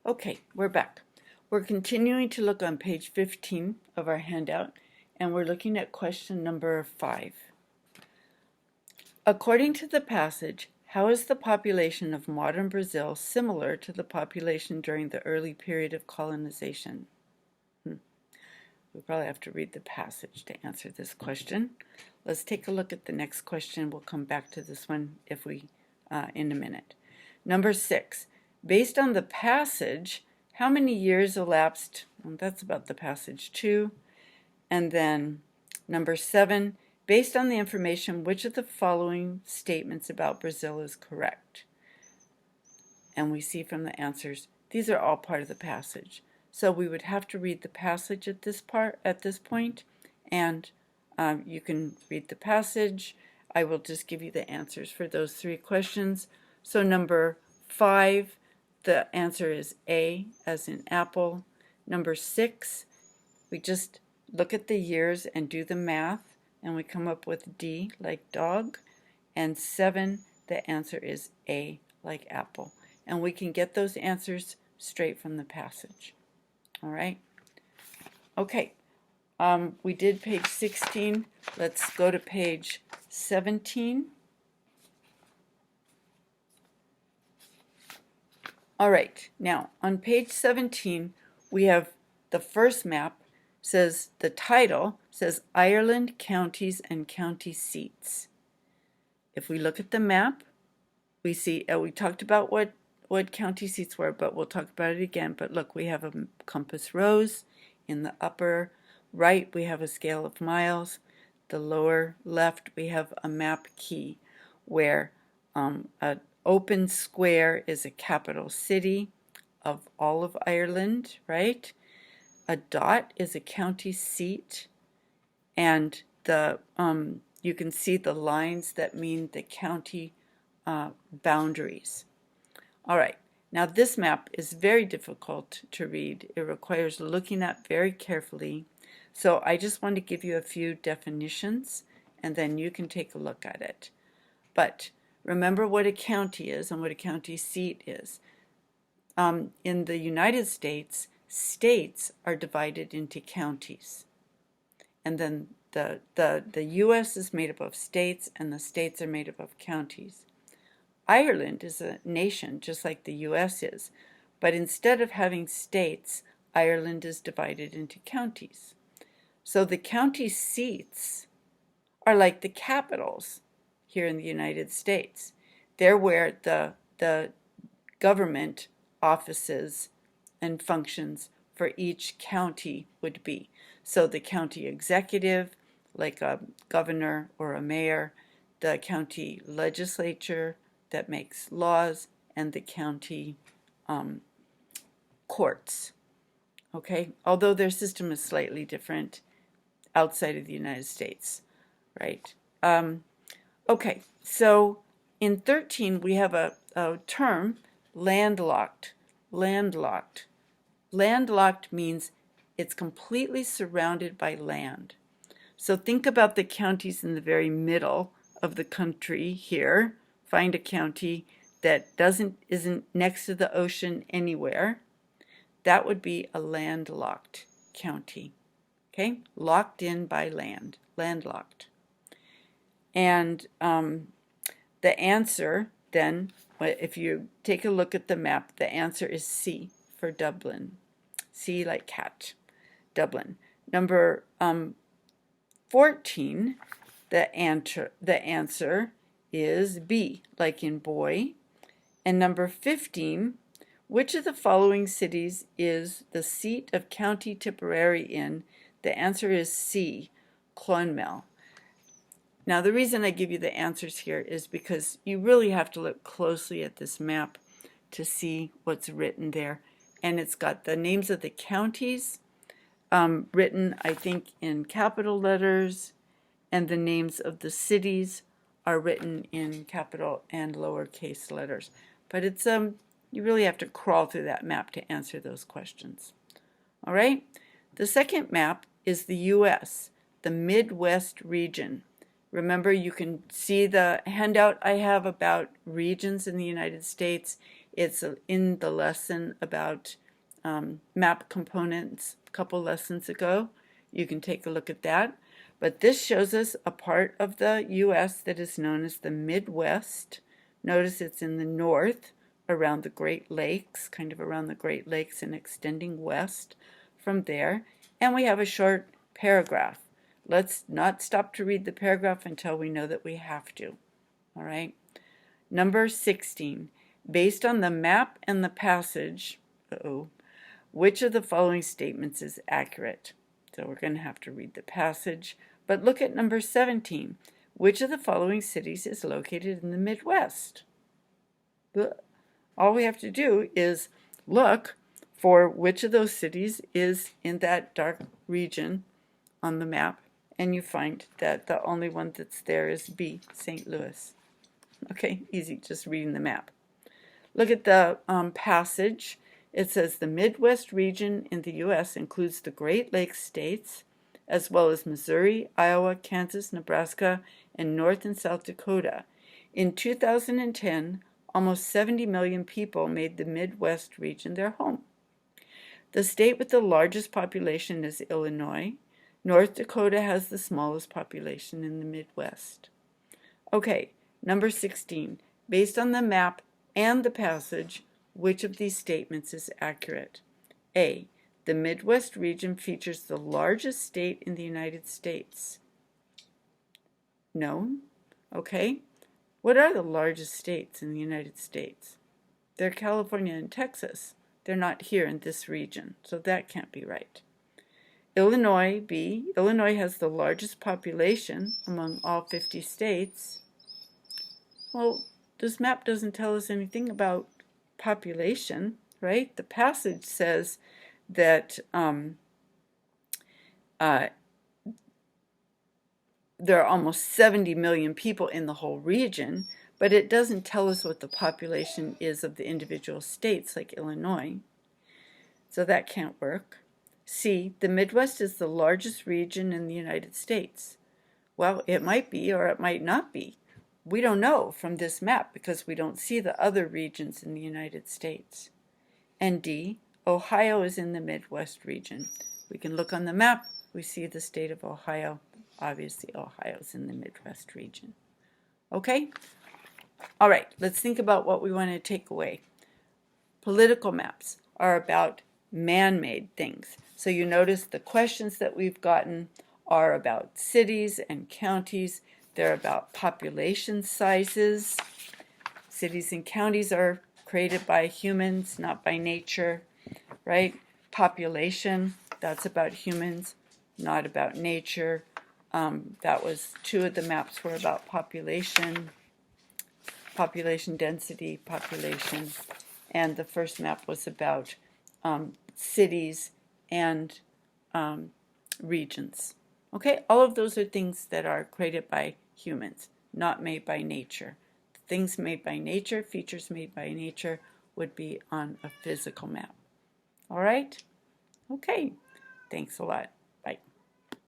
Okay, we're back. We're continuing to look on page 15 of our handout, and we're looking at question number 5. According to the passage, how is the population of modern Brazil similar to the population during the early period of colonization? We probably have to read the passage to answer this question. Let's take a look at the next question. We'll come back to this one in a minute. Number 6. Based on the passage, how many years elapsed? Well, that's about the passage too. And then number 7. Based on the information, which of the following statements about Brazil is correct? And we see from the answers, these are all part of the passage. So we would have to read the passage at this point, and you can read the passage. I will just give you the answers for those 3 questions. So number 5, the answer is A, as in apple. Number 6, we just look at the years and do the math, and we come up with D, like dog. And 7, the answer is A, like apple. And we can get those answers straight from the passage. All right. Okay. We did page 16. Let's go to page 17. All right. Now, on page 17, we have the first map. Says the title says Ireland Counties and County Seats. If we look at the map, we see we talked about what county seats were, but we'll talk about it again. But look, we have a compass rose. In the upper right, we have a scale of miles. The lower left, we have a map key, where an open square is a capital city of all of Ireland, right? A dot is a county seat, and you can see the lines that mean the county boundaries. All right, now this map is very difficult to read. It requires looking at very carefully. So I just want to give you a few definitions, and then you can take a look at it. But remember what a county is and what a county seat is. In the United States, states are divided into counties. And then the U.S. is made up of states, and the states are made up of counties. Ireland is a nation, just like the U.S. is, but instead of having states, Ireland is divided into counties. So the county seats are like the capitals here in the United States. They're where the government offices and functions for each county would be. So the county executive, like a governor or a mayor, the county legislature that makes laws, and the county courts. Okay, although their system is slightly different outside of the United States, right? Okay, so in 13 we have a term, landlocked. Landlocked. Landlocked means it's completely surrounded by land. So think about the counties in the very middle of the country here. Find a county that isn't next to the ocean anywhere. That would be a landlocked county. Okay, locked in by land, landlocked. And the answer then, if you take a look at the map, the answer is C for Dublin. C like cat, Dublin. Number 14, the answer is B, like in boy. And number 15, which of the following cities is the seat of County Tipperary in? The answer is C, Clonmel. Now the reason I give you the answers here is because you really have to look closely at this map to see what's written there. And it's got the names of the counties written, I think, in capital letters, and the names of the cities are written in capital and lowercase letters. But it's you really have to crawl through that map to answer those questions. All right? The second map is the U.S., the Midwest region. Remember, you can see the handout I have about regions in the United States. It's in the lesson about map components a couple lessons ago. You can take a look at that. But this shows us a part of the U.S. that is known as the Midwest. Notice it's in the north, around the Great Lakes, kind of around the Great Lakes and extending west from there. And we have a short paragraph. Let's not stop to read the paragraph until we know that we have to. All right. Number 16. Based on the map and the passage, which of the following statements is accurate? So we're going to have to read the passage. But look at number 17. Which of the following cities is located in the Midwest? All we have to do is look for which of those cities is in that dark region on the map, and you find that the only one that's there is B, St. Louis. Okay, easy, just reading the map. Look at the passage. It says the Midwest region in the U.S. includes the Great Lakes states, as well as Missouri, Iowa, Kansas, Nebraska, and North and South Dakota. In 2010, almost 70 million people made the Midwest region their home. The state with the largest population is Illinois. North Dakota has the smallest population in the Midwest. Okay, number 16. Based on the map and the passage, which of these statements is accurate? A. The Midwest region features the largest state in the United States. No? Okay. What are the largest states in the United States? They're California and Texas. They're not here in this region, so that can't be right. Illinois, B. Illinois has the largest population among all 50 states. Well, this map doesn't tell us anything about population, right? The passage says that there are almost 70 million people in the whole region, but it doesn't tell us what the population is of the individual states like Illinois. So that can't work. C, the Midwest is the largest region in the United States. Well, it might be or it might not be. We don't know from this map because we don't see the other regions in the United States. And D, Ohio is in the Midwest region. We can look on the map, we see the state of Ohio. Obviously, Ohio's in the Midwest region. Okay? All right, let's think about what we want to take away. Political maps are about man-made things. So you notice the questions that we've gotten are about cities and counties. They're about population sizes. Cities and counties are created by humans, not by nature, right? Population, that's about humans, not about nature. That was two of the maps were about population density, population, and the first map was about cities and regions. Okay, all of those are things that are created by humans, not made by nature. Things made by nature, features made by nature, would be on a physical map. All right? Okay, thanks a lot.